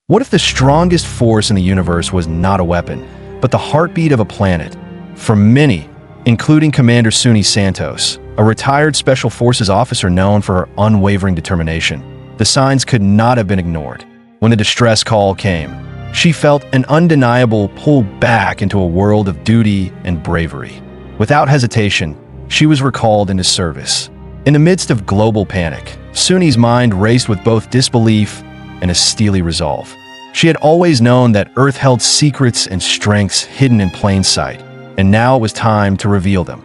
What if the strongest force in the universe was not a weapon, but the heartbeat of a planet? For many, including Commander Sunni Santos, a retired Special Forces officer known for her unwavering determination, the signs could not have been ignored. When the distress call came, she felt an undeniable pull back into a world of duty and bravery. Without hesitation, she was recalled into service. In the midst of global panic, Sunni's mind raced with both disbelief and a steely resolve. She had always known that Earth held secrets and strengths hidden in plain sight, and now it was time to reveal them.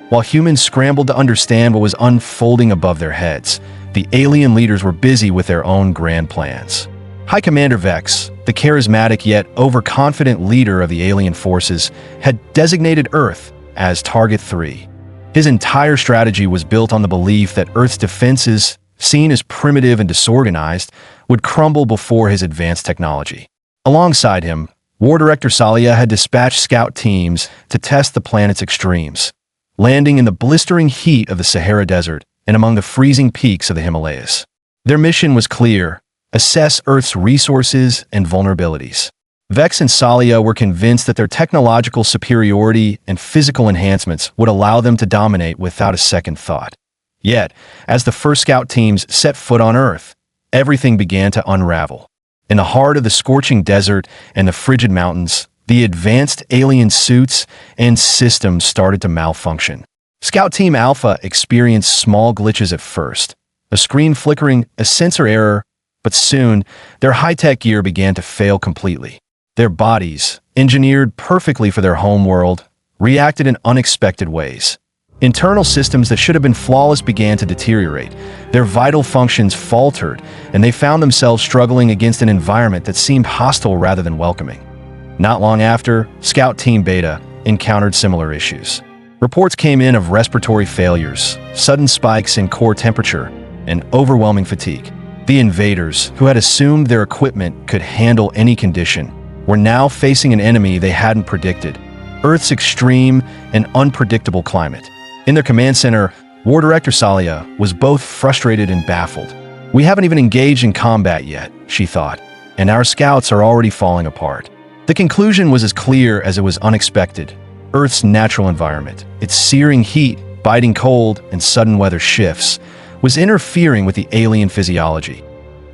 While humans scrambled to understand what was unfolding above their heads, the alien leaders were busy with their own grand plans. High Commander Vex, the charismatic yet overconfident leader of the alien forces, had designated Earth as Target 3. His entire strategy was built on the belief that Earth's defenses, seen as primitive and disorganized, would crumble before his advanced technology. Alongside him, War Director Salia had dispatched scout teams to test the planet's extremes, landing in the blistering heat of the Sahara Desert and among the freezing peaks of the Himalayas. Their mission was clear: assess Earth's resources and vulnerabilities. Vex and Salia were convinced that their technological superiority and physical enhancements would allow them to dominate without a second thought. Yet, as the first scout teams set foot on Earth, everything began to unravel. In the heart of the scorching desert and the frigid mountains, the advanced alien suits and systems started to malfunction. Scout Team Alpha experienced small glitches at first, a screen flickering, a sensor error, but soon their high-tech gear began to fail completely. Their bodies, engineered perfectly for their home world, reacted in unexpected ways. Internal systems that should have been flawless began to deteriorate. Their vital functions faltered, and they found themselves struggling against an environment that seemed hostile rather than welcoming. Not long after, Scout Team Beta encountered similar issues. Reports came in of respiratory failures, sudden spikes in core temperature, and overwhelming fatigue. The invaders, who had assumed their equipment could handle any condition, were now facing an enemy they hadn't predicted: Earth's extreme and unpredictable climate. In their command center, War Director Salia was both frustrated and baffled. "We haven't even engaged in combat yet," she thought, "and our scouts are already falling apart." The conclusion was as clear as it was unexpected. Earth's natural environment, its searing heat, biting cold, and sudden weather shifts, was interfering with the alien physiology.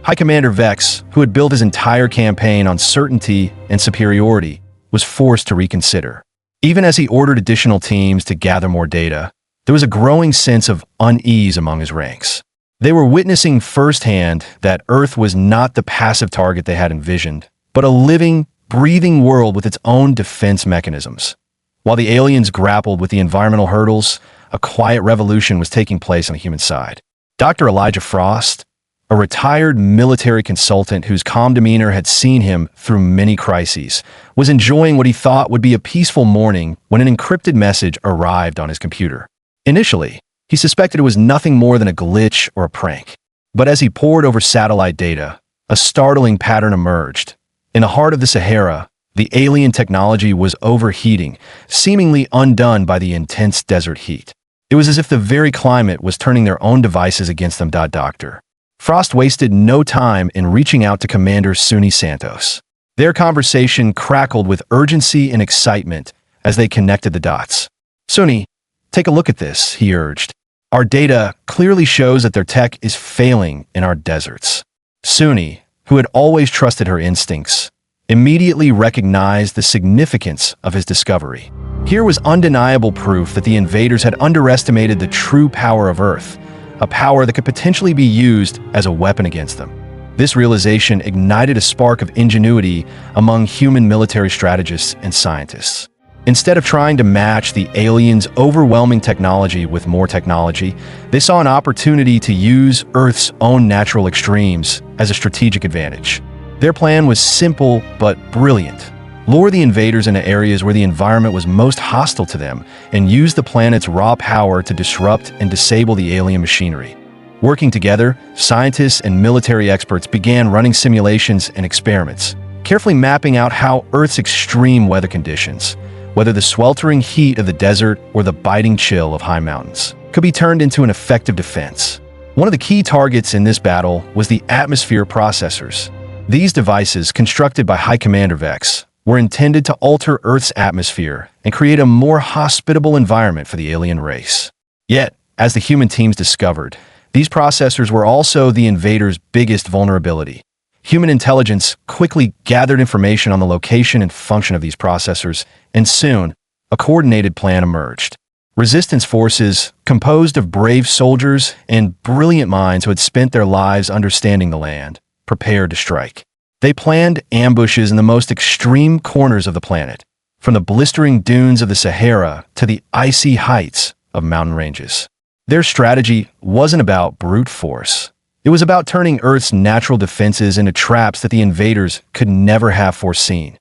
High Commander Vex, who had built his entire campaign on certainty and superiority, was forced to reconsider. Even as he ordered additional teams to gather more data, there was a growing sense of unease among his ranks. They were witnessing firsthand that Earth was not the passive target they had envisioned, but a living, breathing world with its own defense mechanisms. While the aliens grappled with the environmental hurdles, a quiet revolution was taking place on the human side. Dr. Elijah Frost, a retired military consultant whose calm demeanor had seen him through many crises, was enjoying what he thought would be a peaceful morning when an encrypted message arrived on his computer. Initially, he suspected it was nothing more than a glitch or a prank. But as he pored over satellite data, a startling pattern emerged. In the heart of the Sahara, the alien technology was overheating, seemingly undone by the intense desert heat. It was as if the very climate was turning their own devices against them. Dr. Frost wasted no time in reaching out to Commander Sunni Santos. Their conversation crackled with urgency and excitement as they connected the dots. "Sunni, take a look at this," he urged. "Our data clearly shows that their tech is failing in our deserts." Sunni, who had always trusted her instincts, immediately recognized the significance of his discovery. Here was undeniable proof that the invaders had underestimated the true power of Earth, a power that could potentially be used as a weapon against them. This realization ignited a spark of ingenuity among human military strategists and scientists. Instead of trying to match the aliens' overwhelming technology with more technology, they saw an opportunity to use Earth's own natural extremes as a strategic advantage. Their plan was simple but brilliant: lure the invaders into areas where the environment was most hostile to them and use the planet's raw power to disrupt and disable the alien machinery. Working together, scientists and military experts began running simulations and experiments, carefully mapping out how Earth's extreme weather conditions, whether the sweltering heat of the desert or the biting chill of high mountains, could be turned into an effective defense. One of the key targets in this battle was the atmosphere processors. These devices, constructed by High Commander Vex, were intended to alter Earth's atmosphere and create a more hospitable environment for the alien race. Yet, as the human teams discovered, these processors were also the invaders' biggest vulnerability. Human intelligence quickly gathered information on the location and function of these processors, and soon, a coordinated plan emerged. Resistance forces, composed of brave soldiers and brilliant minds who had spent their lives understanding the land, prepared to strike. They planned ambushes in the most extreme corners of the planet, from the blistering dunes of the Sahara to the icy heights of mountain ranges. Their strategy wasn't about brute force. It was about turning Earth's natural defenses into traps that the invaders could never have foreseen.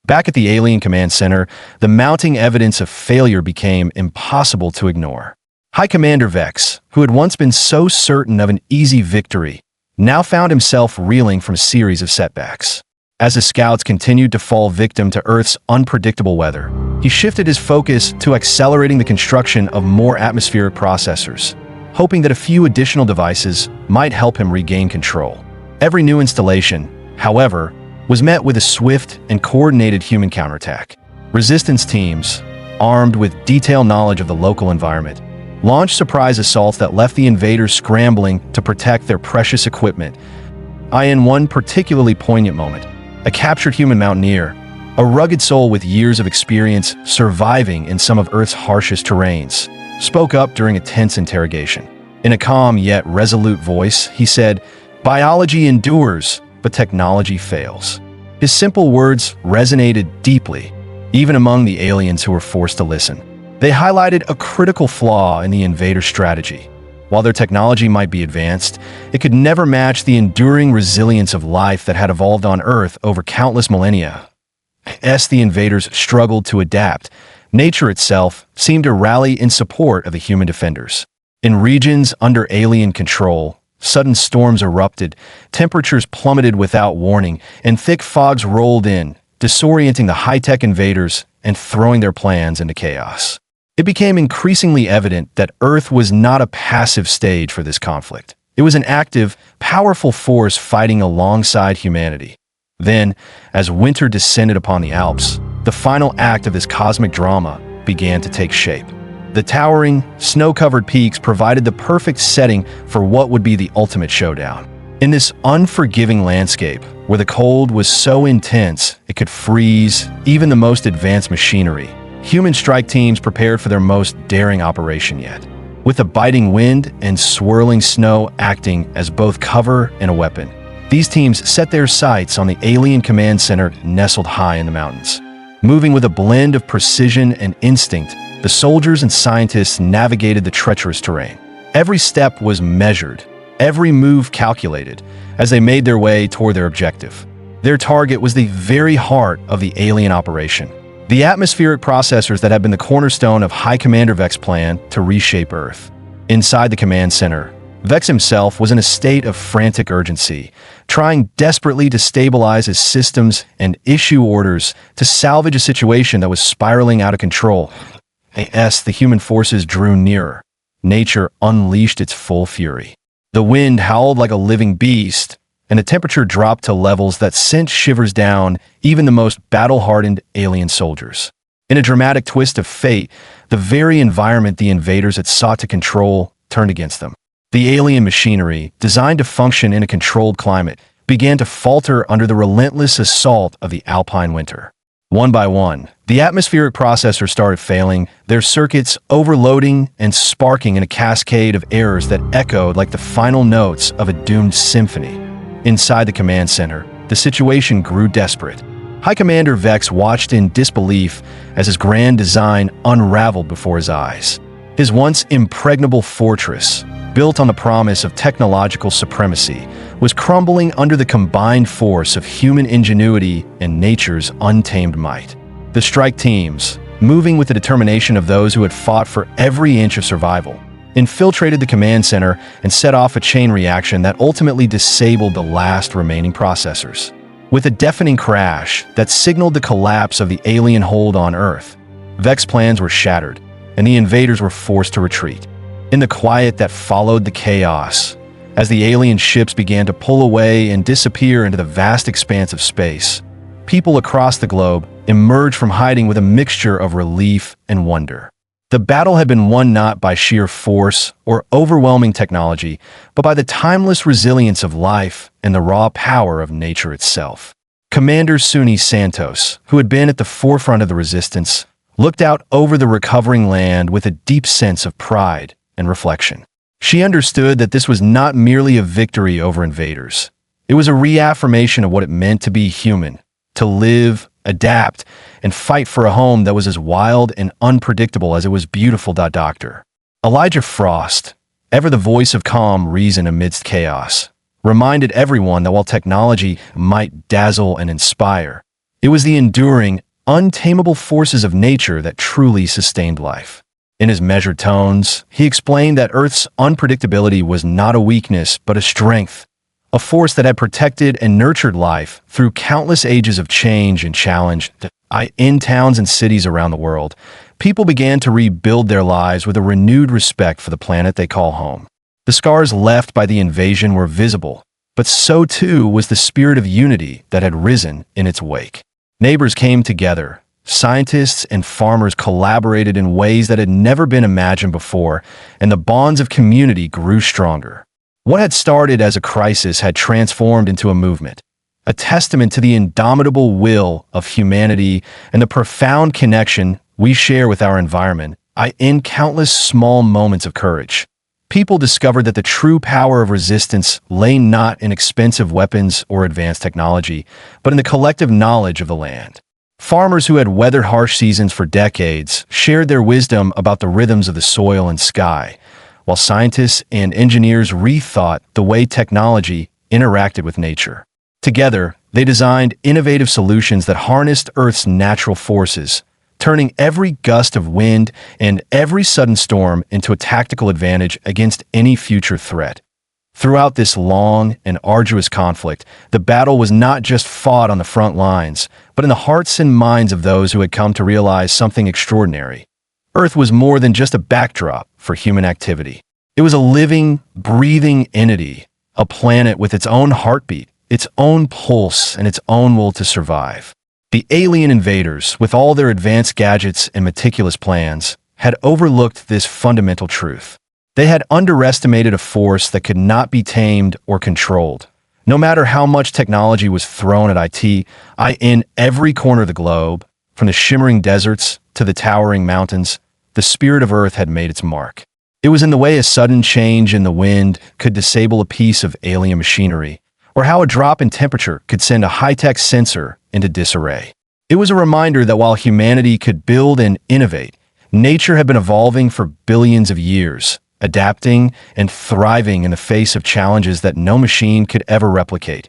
Back at the Alien Command Center, the mounting evidence of failure became impossible to ignore. High Commander Vex, who had once been so certain of an easy victory, now found himself reeling from a series of setbacks. As the scouts continued to fall victim to Earth's unpredictable weather, he shifted his focus to accelerating the construction of more atmospheric processors, hoping that a few additional devices might help him regain control. Every new installation, however, was met with a swift and coordinated human counterattack. Resistance teams, armed with detailed knowledge of the local environment, launched surprise assaults that left the invaders scrambling to protect their precious equipment. In one particularly poignant moment, a captured human mountaineer, a rugged soul with years of experience surviving in some of Earth's harshest terrains, spoke up during a tense interrogation. In a calm yet resolute voice, he said, "Biology endures, but technology fails." His simple words resonated deeply, even among the aliens who were forced to listen. They highlighted a critical flaw in the invader strategy. While their technology might be advanced, it could never match the enduring resilience of life that had evolved on Earth over countless millennia. As the invaders struggled to adapt, nature itself seemed to rally in support of the human defenders. In regions under alien control, sudden storms erupted, temperatures plummeted without warning, and thick fogs rolled in, disorienting the high-tech invaders and throwing their plans into chaos. It became increasingly evident that Earth was not a passive stage for this conflict. It was an active, powerful force fighting alongside humanity. Then, as winter descended upon the Alps, the final act of this cosmic drama began to take shape. The towering, snow-covered peaks provided the perfect setting for what would be the ultimate showdown. In this unforgiving landscape, where the cold was so intense it could freeze even the most advanced machinery, human strike teams prepared for their most daring operation yet. With the biting wind and swirling snow acting as both cover and a weapon, these teams set their sights on the Alien Command Center nestled high in the mountains. Moving with a blend of precision and instinct, the soldiers and scientists navigated the treacherous terrain. Every step was measured, every move calculated, as they made their way toward their objective. Their target was the very heart of the alien operation, the atmospheric processors that had been the cornerstone of High Commander Vex's plan to reshape Earth. Inside the command center, Vex himself was in a state of frantic urgency, trying desperately to stabilize his systems and issue orders to salvage a situation that was spiraling out of control. As the human forces drew nearer, nature unleashed its full fury. The wind howled like a living beast, and the temperature dropped to levels that sent shivers down even the most battle-hardened alien soldiers. In a dramatic twist of fate, the very environment the invaders had sought to control turned against them. The alien machinery, designed to function in a controlled climate, began to falter under the relentless assault of the alpine winter. One by one, the atmospheric processors started failing, their circuits overloading and sparking in a cascade of errors that echoed like the final notes of a doomed symphony. Inside the command center, the situation grew desperate. High Commander Vex watched in disbelief as his grand design unraveled before his eyes. His once impregnable fortress, built on the promise of technological supremacy, was crumbling under the combined force of human ingenuity and nature's untamed might. The strike teams, moving with the determination of those who had fought for every inch of survival, infiltrated the command center and set off a chain reaction that ultimately disabled the last remaining processors. With a deafening crash that signaled the collapse of the alien hold on Earth, Vex's plans were shattered, and the invaders were forced to retreat. In the quiet that followed the chaos, As the alien ships began to pull away and disappear into the vast expanse of space, people across the globe emerged from hiding with a mixture of relief and wonder. The battle had been won not by sheer force or overwhelming technology, but by the timeless resilience of life and the raw power of nature itself. Commander Sunni Santos, who had been at the forefront of the resistance, looked out over the recovering land with a deep sense of pride and reflection. She understood that this was not merely a victory over invaders. It was a reaffirmation of what it meant to be human, to live, adapt, and fight for a home that was as wild and unpredictable as it was beautiful. Dr. Elijah Frost, ever the voice of calm reason amidst chaos, reminded everyone that while technology might dazzle and inspire, it was the enduring, untamable forces of nature that truly sustained life. In his measured tones, he explained that Earth's unpredictability was not a weakness but a strength, a force that had protected and nurtured life through countless ages of change and challenge. In towns and cities around the world, people began to rebuild their lives with a renewed respect for the planet they call home. The scars left by the invasion were visible, but so too was the spirit of unity that had risen in its wake. Neighbors came together, scientists and farmers collaborated in ways that had never been imagined before, and the bonds of community grew stronger. What had started as a crisis had transformed into a movement, a testament to the indomitable will of humanity and the profound connection we share with our environment. In countless small moments of courage, people discovered that the true power of resistance lay not in expensive weapons or advanced technology, but in the collective knowledge of the land. Farmers who had weathered harsh seasons for decades shared their wisdom about the rhythms of the soil and sky, while scientists and engineers rethought the way technology interacted with nature. Together, they designed innovative solutions that harnessed Earth's natural forces, turning every gust of wind and every sudden storm into a tactical advantage against any future threat. Throughout this long and arduous conflict, the battle was not just fought on the front lines, but in the hearts and minds of those who had come to realize something extraordinary. Earth was more than just a backdrop for human activity. It was a living, breathing entity, a planet with its own heartbeat, its own pulse, and its own will to survive. The alien invaders, with all their advanced gadgets and meticulous plans, had overlooked this fundamental truth. They had underestimated a force that could not be tamed or controlled. No matter how much technology was thrown at in every corner of the globe, from the shimmering deserts to the towering mountains, the spirit of Earth had made its mark. It was in the way a sudden change in the wind could disable a piece of alien machinery, or how a drop in temperature could send a high-tech sensor into disarray. It was a reminder that while humanity could build and innovate, nature had been evolving for billions of years, adapting and thriving in the face of challenges that no machine could ever replicate.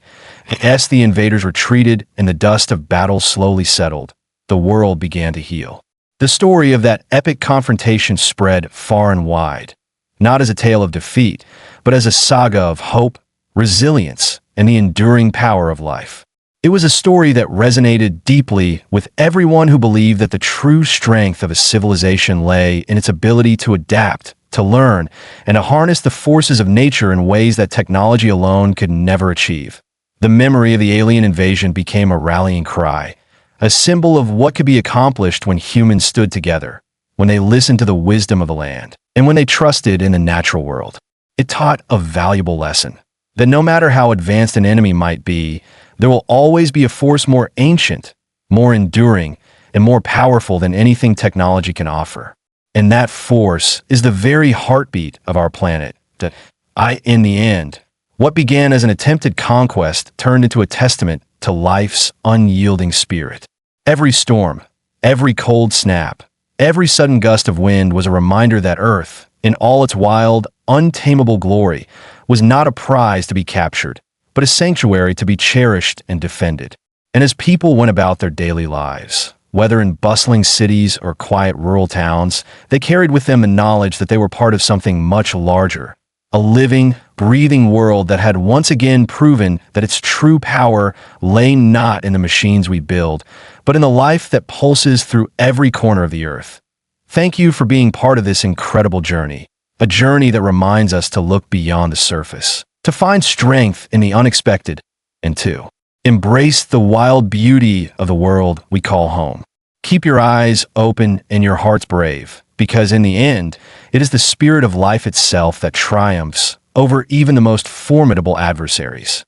As the invaders retreated and the dust of battle slowly settled, the world began to heal. The story of that epic confrontation spread far and wide, not as a tale of defeat, but as a saga of hope, resilience, and the enduring power of life. It was a story that resonated deeply with everyone who believed that the true strength of a civilization lay in its ability to adapt, to learn, and to harness the forces of nature in ways that technology alone could never achieve. The memory of the alien invasion became a rallying cry, a symbol of what could be accomplished when humans stood together, when they listened to the wisdom of the land, and when they trusted in the natural world. It taught a valuable lesson, that no matter how advanced an enemy might be, there will always be a force more ancient, more enduring, and more powerful than anything technology can offer. And that force is the very heartbeat of our planet. In the end, what began as an attempted conquest turned into a testament to life's unyielding spirit. Every storm, every cold snap, every sudden gust of wind was a reminder that Earth, in all its wild, untamable glory, was not a prize to be captured, but a sanctuary to be cherished and defended. And as people went about their daily lives, whether in bustling cities or quiet rural towns, they carried with them the knowledge that they were part of something much larger, a living, breathing world that had once again proven that its true power lay not in the machines we build, but in the life that pulses through every corner of the earth. Thank you for being part of this incredible journey, a journey that reminds us to look beyond the surface, to find strength in the unexpected, and 2. Embrace the wild beauty of the world we call home. Keep your eyes open and your hearts brave, because in the end, it is the spirit of life itself that triumphs over even the most formidable adversaries.